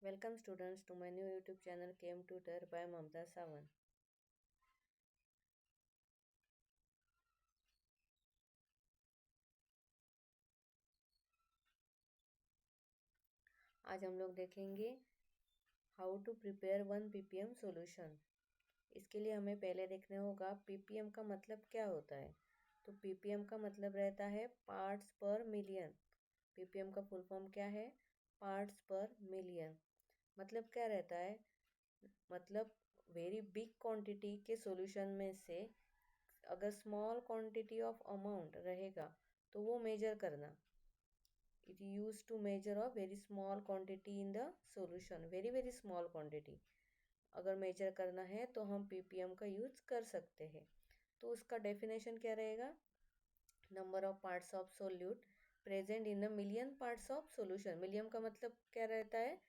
Welcome students to my new YouTube channel KM Tutor by Mamta Sawan. आज हम लोग देखेंगे how to prepare 1 ppm solution. इसके लिए हमें पहले देखना होगा ppm का मतलब क्या होता है। तो ppm का मतलब रहता है पार्ट्स पर मिलियन। ppm का फुल फॉर्म क्या है? पार्ट्स पर मिलियन। मतलब क्या रहता है? मतलब वेरी बिग क्वांटिटी के सॉल्यूशन में से अगर स्मॉल क्वांटिटी ऑफ अमाउंट रहेगा तो वो मेजर करना। It used to measure a very small quantity in the solution, very small quantity। अगर मेजर करना है तो हम ppm का यूज कर सकते हैं। तो उसका डेफिनेशन क्या रहेगा? Number of parts of solute present in the million parts of solution. Million का मतलब क्या रहता है?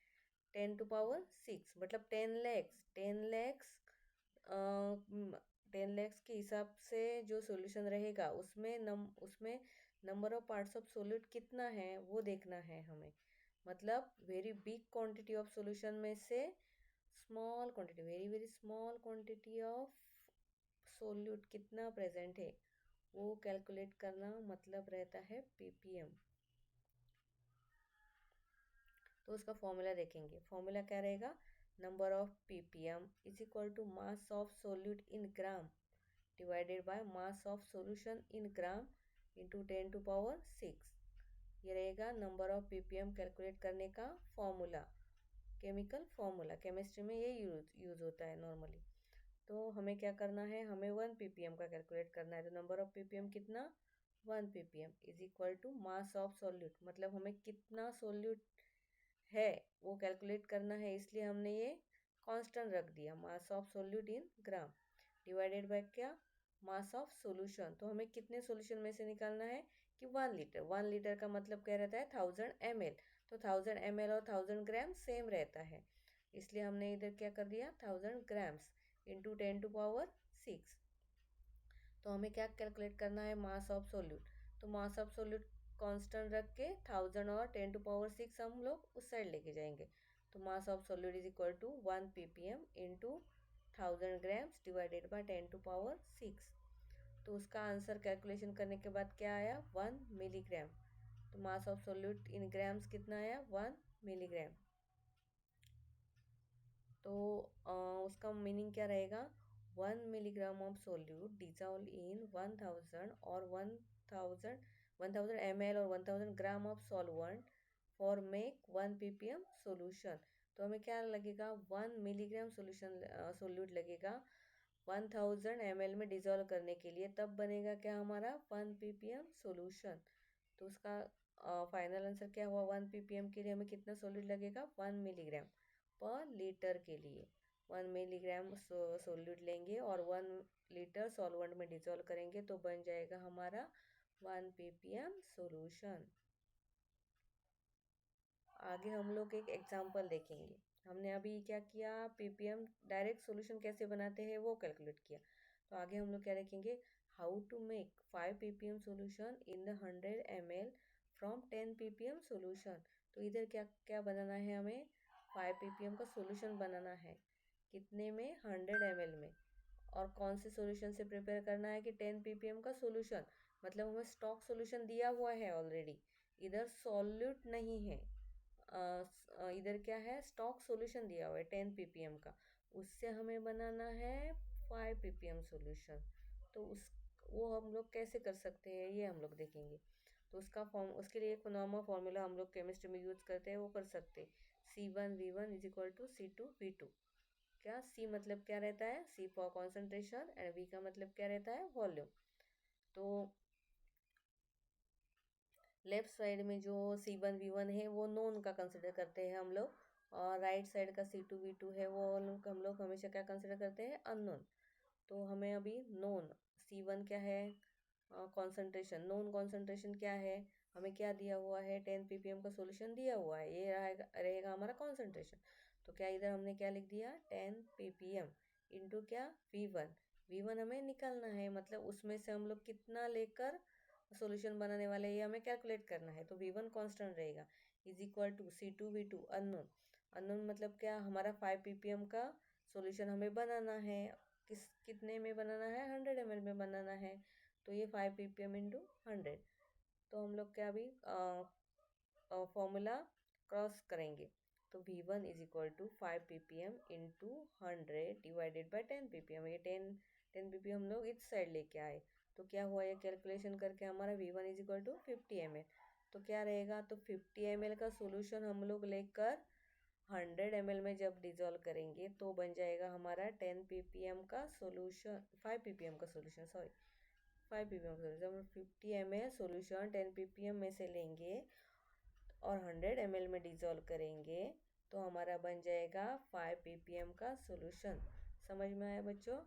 10⁶ मतलब 10 लैक्स 10 लैक्स के हिसाब से जो सॉल्यूशन रहेगा उसमें number of parts of solute कितना है वो देखना है हमें। मतलब very big quantity of solution में से small quantity, very small quantity of solute कितना प्रेजेंट है वो कैलकुलेट करना मतलब रहता है ppm। तो उसका फॉर्मूला देखेंगे। फॉर्मूला क्या रहेगा? Number of ppm is equal to mass of solute in gram divided by mass of solution in gram into 10⁶। ये रहेगा नंबर ऑफ ppm कैलकुलेट करने का फॉर्मूला। केमिकल फॉर्मूला, केमिस्ट्री में ये यूज होता है नॉर्मली। तो हमें क्या करना है? हमें 1 ppm का कैलकुलेट करना है। तो नंबर ऑफ ppm कितना? 1 ppm is equal to mass of solute, मतलब हमें कितना सोल्यूट है वो कैलकुलेट करना है, इसलिए हमने ये कांस्टेंट रख दिया mass of solute in gram divided by क्या? Mass of solution. तो हमें कितने सॉल्यूशन में से निकालना है कि 1 लीटर। 1 लीटर का मतलब क्या रहता है? 1000 ml। तो 1000 ml और 1000 ग्राम सेम रहता है, इसलिए हमने इधर क्या कर दिया? 1000 ग्राम्स इंटू 10⁶। तो हमें क्या कैलकुलेट करना है? मास ऑफ सोल्यूट। तो मास ऑफ सोल्यूट कांस्टेंट रख के 1000 और 10⁶ हम लोग उस साइड लेके जाएंगे। तो mass of solute is equal to 1 ppm into 1000 grams divided by 10⁶। तो उसका आंसर कैलकुलेशन करने के बाद क्या आया? 1 मिलीग्राम। तो mass of solute in grams कितना आया? 1 मिलीग्राम। तो उसका मीनिंग क्या रहेगा? 1 milligram of solute dissolve in 1000 और 1000 gram of solvent for make 1 ppm solution. तो हमें क्या लगेगा? 1 मिलीग्राम सोल्यूट लगेगा 1000 ml में डिजॉल्व करने के लिए, तब बनेगा क्या हमारा? 1 ppm सोल्यूशन। तो उसका फाइनल आंसर क्या हुआ? 1 ppm के लिए हमें कितना सोल्यूट लगेगा? 1 मिलीग्राम पर लीटर के लिए। 1 मिलीग्राम सोल्यूट लेंगे और 1 लीटर सॉल्वेंट में डिजोल्व करेंगे तो बन जाएगा हमारा 1 ppm सोल्यूशन। आगे हम लोग एक एग्जांपल देखेंगे। हमने अभी क्या किया? ppm डायरेक्ट सॉल्यूशन कैसे बनाते हैं वो कैलकुलेट किया। तो आगे हम लोग क्या देखेंगे? How to make 5 ppm solution in the 100 ml from 10 ppm solution. तो इधर क्या क्या बनाना है? हमें 5 ppm का सोल्यूशन बनाना है। कितने में? 100 ml में। और कौन से सॉल्यूशन से प्रिपेयर करना है? कि 10 ppm का सॉल्यूशन, मतलब हमें स्टॉक सॉल्यूशन दिया हुआ है ऑलरेडी। इधर सॉल्यूट नहीं है, इधर क्या है? स्टॉक सॉल्यूशन दिया हुआ है 10 ppm का, उससे हमें बनाना है 5 ppm सॉल्यूशन। तो उस वो हम लोग कैसे कर सकते हैं ये हम लोग देखेंगे। तो उसके लिए एक नॉर्मल फॉर्मूला हम लोग केमिस्ट्री में यूज करते हैं, वो कर सकते हैं। C1V1 is equal to C2V2। क्या C मतलब क्या रहता है? C for concentration and V का मतलब क्या रहता है? वॉल्यूम। तो लेफ्ट साइड में जो C1V1 है वो नोन का कंसिडर करते हैं हम लोग, और राइट साइड का C2V2 है वो हम लोग हमेशा क्या कंसिडर करते हैं? अननोन। तो हमें अभी नोन C1 क्या है? कॉन्सेंट्रेशन। नोन कॉन्सेंट्रेशन क्या है? हमें क्या दिया हुआ है? 10 ppm का सॉल्यूशन दिया हुआ है, ये रहेगा हमारा कॉन्सेंट्रेशन। तो क्या इधर हमने क्या लिख दिया? 10 ppm इंटू क्या? V1। V1 हमें निकालना है, मतलब उसमें से हम लोग कितना लेकर सॉल्यूशन बनाने वाले हैं ये हमें कैलकुलेट करना है। तो V1 कांस्टेंट रहेगा, is equal to C2V2 unknown. Unknown मतलब क्या, हमारा 5 ppm का सॉल्यूशन हमें बनाना है। कितने में बनाना है, 100 ml में बनाना है। तो ये 5 ppm इंटू 100। तो हम लोग क्या अभी फॉर्मूला क्रॉस करेंगे। तो V1 is equal to 5 ppm into 100 divided by 10 ppm। ये 10 ppm हम लोग इस साइड लेके आए। तो क्या हुआ, ये कैलकुलेशन करके हमारा V1 is equal to 50 ml। तो क्या रहेगा, तो 50 ml का सोल्यूशन हम लोग लेकर 100 ml में जब डिजोल्व करेंगे तो बन जाएगा हमारा 10 ppm का सोल्यूशन, 5 ppm का सोल्यूशन, सॉरी 5 ppm का सोल्यूशन। 50 ml सोल्यूशन 10 ppm में से लेंगे और 100 ml में डिजोल्व करेंगे तो हमारा बन जाएगा 5 ppm का सोल्यूशन। समझ में आया बच्चों?